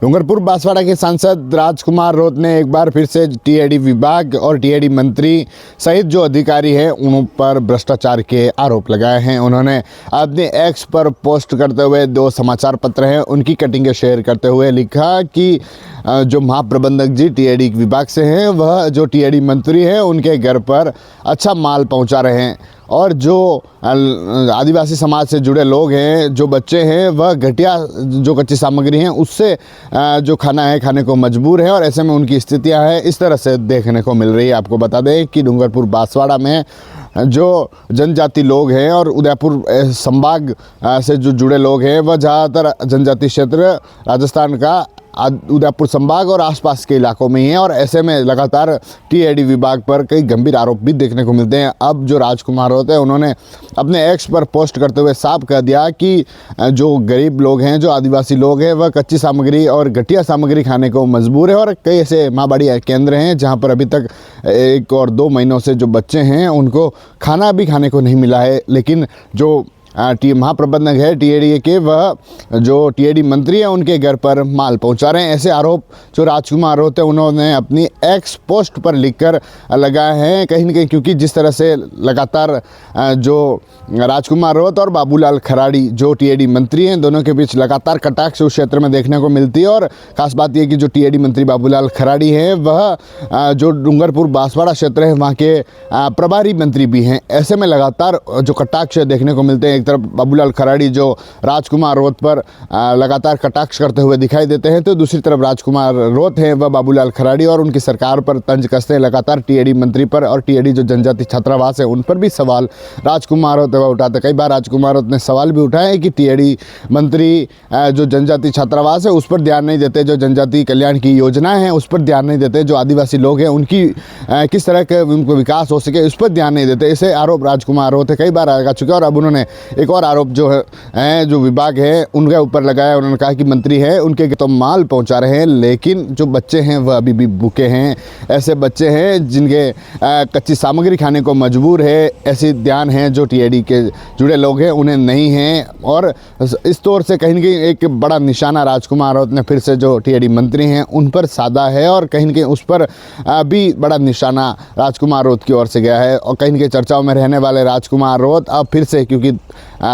डूंगरपुर बांसवाड़ा के सांसद राजकुमार रोत ने एक बार फिर से टीएडी विभाग और टीएडी मंत्री सहित जो अधिकारी हैं उन पर भ्रष्टाचार के आरोप लगाए हैं। उन्होंने अपने एक्स पर पोस्ट करते हुए 2 समाचार पत्र हैं उनकी कटिंगें शेयर करते हुए लिखा कि जो महाप्रबंधक जी टीएडी विभाग से हैं वह जो टीएडी मंत्री हैं उनके घर पर अच्छा माल पहुंचा रहे हैं और जो आदिवासी समाज से जुड़े लोग हैं, जो बच्चे हैं, वह घटिया जो कच्ची सामग्री हैं उससे जो खाना है खाने को मजबूर है और ऐसे में उनकी स्थितियां हैं इस तरह से देखने को मिल रही है। आपको बता दें कि डूंगरपुर बांसवाड़ा में जो जनजाति लोग हैं और उदयपुर संभाग से जो जुड़े लोग हैं वह ज़्यादातर जनजाति क्षेत्र राजस्थान का उदयपुर संभाग और आसपास के इलाकों में ही है और ऐसे में लगातार टीएडी विभाग पर कई गंभीर आरोप भी देखने को मिलते हैं। अब जो राजकुमार होते हैं उन्होंने अपने एक्स पर पोस्ट करते हुए साफ कह दिया कि जो गरीब लोग हैं, जो आदिवासी लोग हैं, वह कच्ची सामग्री और घटिया सामग्री खाने को मजबूर है और कई ऐसे माँबाड़ी केंद्र हैं जहाँ पर अभी तक 1 और 2 महीनों से जो बच्चे हैं उनको खाना भी खाने को नहीं मिला है। लेकिन जो महाप्रबंधक है टीएडी के, वह जो टीएडी मंत्री है उनके घर पर माल पहुंचा रहे हैं। ऐसे आरोप जो राजकुमार रोत है उन्होंने अपनी एक्स पोस्ट पर लिखकर लगाए हैं कहीं न कहीं, क्योंकि जिस तरह से लगातार जो राजकुमार रोत और बाबूलाल खराड़ी जो टीएडी मंत्री हैं दोनों के बीच लगातार कटाक्ष उस क्षेत्र में देखने को मिलती है। और ख़ास बात यह कि जो टीएडी मंत्री बाबूलाल खराड़ी हैं वह जो डूंगरपुर बांसवाड़ा क्षेत्र है वहाँ के प्रभारी मंत्री भी हैं। ऐसे में लगातार जो कटाक्ष देखने को मिलते हैं, तरफ बाबूलाल खराड़ी जो राजकुमार रोत पर लगातार कटाक्ष करते हुए दिखाई देते हैं तो दूसरी तरफ राजकुमार रोत हैं वह बाबूलाल खराड़ी और उनकी सरकार पर तंज कसते हैं। लगातार टीएडी मंत्री पर और टीएडी जो जनजाति छात्रावास है उन पर भी सवाल राजकुमार रोत वह उठाते। कई बार राजकुमार रोत ने सवाल भी उठाया है कि टीएडी मंत्री जो जनजाति छात्रावास है उस पर ध्यान नहीं देते, जो जनजाति कल्याण की योजनाएं हैं उस पर ध्यान नहीं देते, जो आदिवासी लोग हैं उनकी किस तरह के उनको विकास हो सके उस पर ध्यान नहीं देते। ऐसे आरोप राजकुमार रोत कई बार लगा चुके हैं और अब उन्होंने एक और आरोप जो है जो विभाग है उनके ऊपर लगाया। उन्होंने कहा कि मंत्री है उनके तो माल पहुंचा रहे हैं लेकिन जो बच्चे हैं वह अभी भी भूखे हैं। ऐसे बच्चे हैं जिनके कच्ची सामग्री खाने को मजबूर है, ऐसे ध्यान है जो टीएडी के जुड़े लोग हैं उन्हें नहीं हैं। और इस तौर से कहीं न कहीं एक बड़ा निशाना राजकुमार रोत ने फिर से जो टीएडी मंत्री हैं उन पर साधा है और कहीं न कहीं उस पर भी बड़ा निशाना राजकुमार रोत की ओर से गया है। और कहीं न कहीं चर्चाओं में रहने वाले राजकुमार रोत अब फिर से, क्योंकि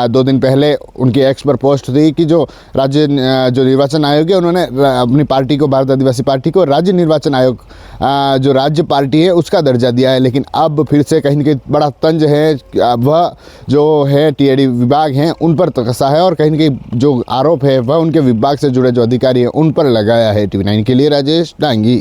2 दिन पहले उनकी एक्स पर पोस्ट थी कि जो जो निर्वाचन आयोग है उन्होंने अपनी पार्टी को, भारत आदिवासी पार्टी को राज्य निर्वाचन आयोग जो राज्य पार्टी है उसका दर्जा दिया है। लेकिन अब फिर से कहीं न कहीं बड़ा तंज है वह जो है टीएडी विभाग हैं उन पर कसा है और कहीं न कहीं जो आरोप है वह उनके विभाग से जुड़े जो अधिकारी हैं उन पर लगाया है। TV9 के लिए राजेश डांगी।